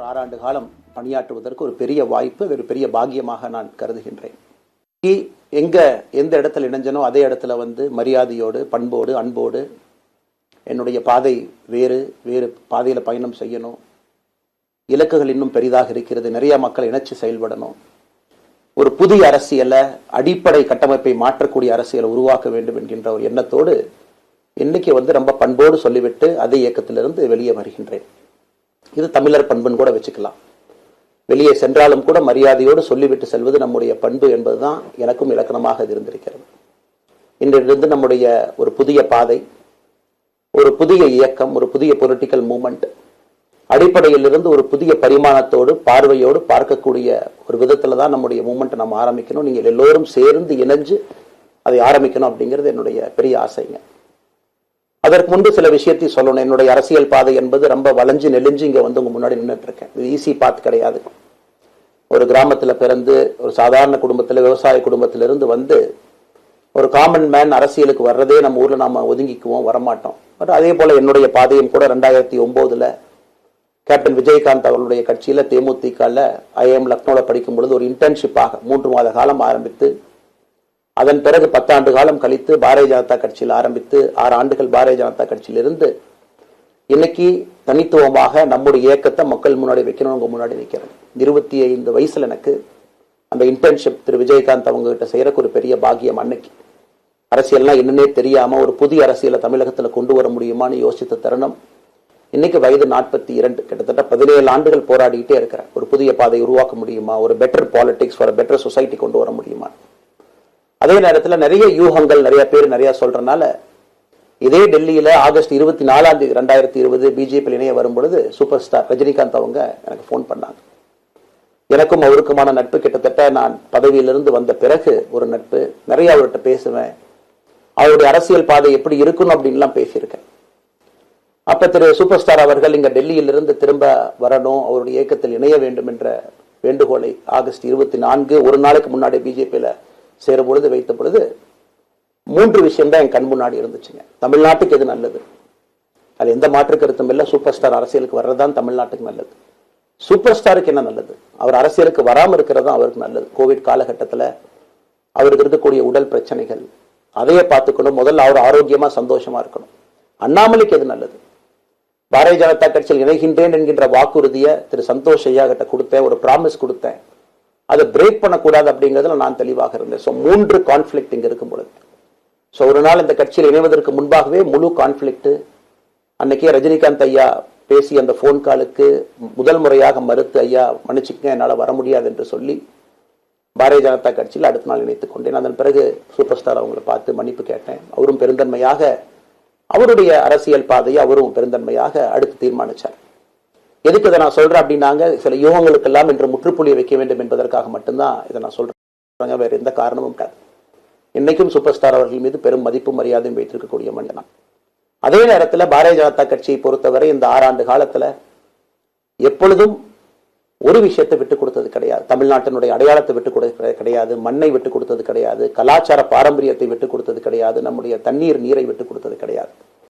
6 ஆண்டு காலம் பணியாற்றுவதற்கு ஒரு பெரிய வாய்ப்பு, ஒரு பெரிய பாக்கியமாக நான் கருதுகின்றேன். எந்த இடத்துல இணைஞ்சனோ அதே இடத்துல மரியாதையோடு, பண்போடு, அன்போடு என்னுடைய பாதை வேறு பாதையில் பயணம் செய்யணும். இலக்குகள் இன்னும் பெரிதாக இருக்கிறது. நிறைய மக்கள் இணைச்சு செயல்படணும். ஒரு புதிய அரசியலை, அடிப்படை கட்டமைப்பை மாற்றக்கூடிய அரசியலை உருவாக்க வேண்டும் என்கின்ற ஒரு எண்ணத்தோடு இன்னைக்கு ரொம்ப பண்போடு சொல்லிவிட்டு அதே இயக்கத்திலிருந்து வெளியே வருகின்றேன். இது தமிழர் பண்புன்னு கூட வச்சுக்கலாம். வெளியே சென்றாலும் கூட மரியாதையோடு சொல்லிவிட்டு செல்வது நம்முடைய பண்பு என்பதுதான் எனக்கும் இலக்கணமாக இருந்திருக்கிறது. இன்றிலிருந்து நம்முடைய ஒரு புதிய பாதை, ஒரு புதிய இயக்கம், ஒரு புதிய பொலிட்டிக்கல் மூவ்மெண்ட், அடிப்படையிலிருந்து ஒரு புதிய பரிமாணத்தோடு, பார்வையோடு பார்க்கக்கூடிய ஒரு விதத்துல தான் நம்முடைய மூவ்மெண்ட் நம்ம ஆரம்பிக்கணும். நீங்கள் எல்லோரும் சேர்ந்து இணைஞ்சு அதை ஆரம்பிக்கணும் அப்படிங்கிறது என்னுடைய பெரிய ஆசைங்க. அதற்கு முன்பு சில விஷயத்தை சொல்லணும். என்னுடைய அரசியல் பாதை என்பது ரொம்ப வளைஞ்சு நெளிஞ்சு இங்க உங்க முன்னாடி நின்றுட்டு இருக்கேன். இது ஈஸி பாத் கிடையாது. ஒரு கிராமத்துல பிறந்து ஒரு சாதாரண குடும்பத்துல, விவசாய குடும்பத்திலிருந்து ஒரு காமன் மேன் அரசியலுக்கு வர்றதே நம்ம ஊர்ல நாம ஒதுங்கிக்குவோம், வரமாட்டோம். பட் அதே போல என்னுடைய பாதையும் கூட 2009 கேப்டன் விஜயகாந்த் அவர்களுடைய கட்சியில தேமுதிகல ஐஎம் லக்னோல படிக்கும் பொழுது ஒரு இன்டர்ன்ஷிப்பாக 3 மாத காலம் ஆரம்பித்து, அதன் பிறகு 10 ஆண்டு காலம் கழித்து பாரதிய ஜனதா கட்சியில் ஆரம்பித்து 6 ஆண்டுகள் பாரதிய ஜனதா கட்சியிலிருந்து இன்னைக்கு தனித்துவமாக நம்முடைய இயக்கத்தை மக்கள் முன்னாடி வைக்கணும். உங்க முன்னாடி வைக்கிறேன். 25 வயசுல எனக்கு அந்த இன்டர்ன்ஷிப் திரு விஜயகாந்த் அவங்க கிட்ட செய்யறக்கு ஒரு பெரிய பாக்கியம். அன்னைக்கு அரசியல்லாம் என்னன்னே தெரியாம ஒரு புதிய அரசியலை தமிழகத்துல கொண்டு வர முடியுமான்னு யோசித்த தருணம். இன்னைக்கு வயது 42, கிட்டத்தட்ட 17 ஆண்டுகள் போராடிக்கிட்டே இருக்கிறேன். ஒரு புதிய பாதை உருவாக்க முடியுமா, ஒரு பெட்டர் பாலிடிக்ஸ், ஒரு பெட்டர் சொசைட்டி கொண்டு வர முடியுமா. அதே நேரத்தில் நிறைய யூகங்கள், நிறைய பேர் நிறைய சொல்றதுனால இதே டெல்லியில ஆகஸ்ட் 24 2020 பிஜேபி இணைய வரும் பொழுது சூப்பர் ஸ்டார் ரஜினிகாந்த் அவங்க எனக்கு போன் பண்ணாங்க. எனக்கும் அவருக்குமான நட்பு கிட்டத்தட்ட நான் பதவியிலிருந்து வந்த பிறகு ஒரு நட்பு. நிறைய அவர்கிட்ட பேசுவேன். அவருடைய அரசியல் பாதை எப்படி இருக்கணும் அப்படின்லாம் பேசியிருக்கேன். அப்ப திரு சூப்பர் ஸ்டார் அவர்கள் இங்க டெல்லியிலிருந்து திரும்ப வரணும், அவருடைய இயக்கத்தில் இணைய வேண்டும் என்ற வேண்டுகோளை ஆகஸ்ட் 24 ஒரு நாளைக்கு முன்னாடி பிஜேபியில சேரும் பொழுது வைத்த பொழுது 3 விஷயம் தான் என் கண் முன்னாடி இருந்துச்சுங்க. தமிழ்நாட்டுக்கு எது நல்லது, அது எந்த மாற்று கருத்தும் இல்லை. சூப்பர் ஸ்டார் அரசியலுக்கு வர்றதுதான் தமிழ்நாட்டுக்கு நல்லது. சூப்பர் ஸ்டாருக்கு என்ன நல்லது, அவர் அரசியலுக்கு வராம இருக்கிறது அவருக்கு நல்லது. கோவிட் காலகட்டத்தில் அவருக்கு இருக்கக்கூடிய உடல் பிரச்சனைகள், அதையே பார்த்துக்கணும். முதல்ல அவர் ஆரோக்கியமா சந்தோஷமா இருக்கணும். அண்ணாமலைக்கு எது நல்லது, பாரதிய ஜனதா கட்சியில் இணைகின்றேன் என்கின்ற வாக்குறுதியை திரு சந்தோஷ் ஐயா கிட்ட கொடுத்தேன், ஒரு ப்ராமிஸ் கொடுத்தேன். அதை பிரேக் பண்ணக்கூடாது அப்படிங்கிறதுல நான் தெளிவாக இருந்தேன். ஸோ 3 கான்ஃபிளிக்ட் இங்க இருக்கும் பொழுது, ஸோ ஒரு நாள் இந்த கட்சியில் இணைவதற்கு முன்பாகவே முழு கான்ஃபிளிக்ட். அன்னைக்கே ரஜினிகாந்த் ஐயா பேசி அந்த போன் காலுக்கு முதல் முறையாக மறுத்து, ஐயா மன்னிச்சுக்கங்க என்னால் வர முடியாது என்று சொல்லி பாரதிய ஜனதா கட்சியில் அடுத்த நாள் இணைத்துக் கொண்டேன். அதன் பிறகு சூப்பர் ஸ்டார் அவங்களை பார்த்து மன்னிப்பு கேட்டேன். அவரும் பெருந்தன்மையாக அவருடைய அரசியல் பாதையை அவரும் பெருந்தன்மையாக அடுத்து தீர்மானிச்சார். எதுக்கு இதை நான் சொல்றேன் அப்படின்னாங்க, சில யூகங்களுக்கெல்லாம் இன்று முற்றுப்புள்ளியை வைக்க வேண்டும் என்பதற்காக மட்டும்தான் இதை நான் சொல்றேன். வேற எந்த காரணமும் கிடையாது. இன்னைக்கும் சூப்பர் ஸ்டார் அவர்கள் மீது பெரும் மதிப்பும் மரியாதையும் வைத்திருக்கக்கூடிய மனிதன். அதே நேரத்தில் பாரதிய ஜனதா கட்சியை பொறுத்தவரை இந்த 6 ஆண்டு காலத்துல எப்பொழுதும் ஒரு விஷயத்தை விட்டுக் கொடுத்தது கிடையாது. தமிழ்நாட்டினுடைய அடையாளத்தை விட்டுக் கொடுத்தது கிடையாது, மண்ணை விட்டுக் கொடுத்தது கிடையாது, கலாச்சார பாரம்பரியத்தை விட்டுக் கொடுத்தது கிடையாது, நம்முடைய தண்ணீர் நீரை விட்டுக் கொடுத்தது கிடையாது.